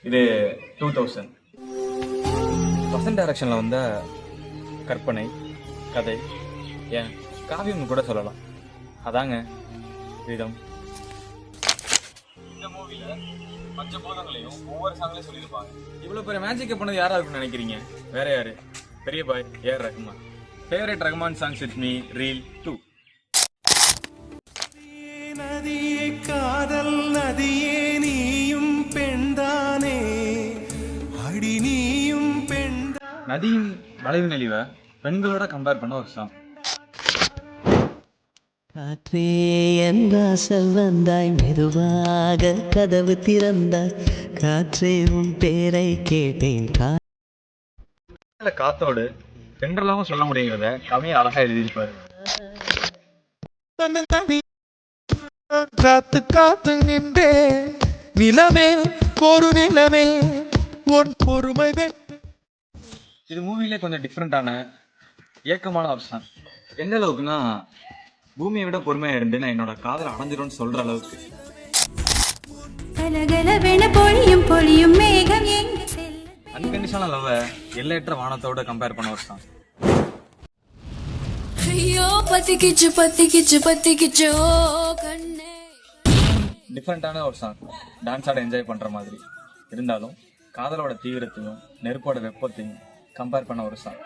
இது 2000. வசந்த் டைரக்ஷனில் வந்த கற்பனை கதை ஏன் காவியம்னு கூட சொல்லலாம். அதாங்க விதம். இந்த மூவியில் பஞ்சபூதங்களையும் ஒவ்வொரு சாங்லையும் சொல்லியிருப்பாங்க. இவ்வளோ பெரிய மேஜிக்கை பண்ணது யாராக இருக்குன்னு நினைக்கிறீங்க? வேற யாரு? பெரிய Bhai AR Rahman. Favourite Rahman songs with me reel 2. நதியே காதல் நதியே நீயும் பெண்தானே அடி நீயும் பெண். நதியும் வளைவு நெளிவை பெண்களோட கம்பேர் பண்ண ஒரு சாங். காற்றே என் வாசல் வந்தாய், மெதுவாக கதவு திறந்தாய், காற்றே உன் பேரை கேட்டேன். காத்தோடு பெண்களாகவும் சொல்ல முடியுங்கிறத கவியை அழகா எழுதியிருப்பாரு. காத்து காத்து நின்றே நிலமே ஒரு நிலமே உன் பொறுமை. இது மூவிலே கொஞ்சம் டிஃப்ரெண்டான ஏக்கமான ஒரு சாங். எந்த அளவுக்குன்னா, பூமியை விட பொறுமையா இருந்து நான் என்னோட காதலை அடைஞ்சிரும்னு சொல்ற அளவுக்கு. அன்கண்டிஷனல் லவ் எல்லையற்ற வானத்தோட கம்பேர் பண்ண ஒரு சாங். டிஃப்ரெண்டான ஒரு சாங், டான்ஸ் ஆட என்ஜாய் பண்ற மாதிரி இருந்தாலும் காதலோட தீவிரத்தையும் நெருப்போட வெப்பத்தையும் கம்பேர் பண்ண ஒரு சாங்.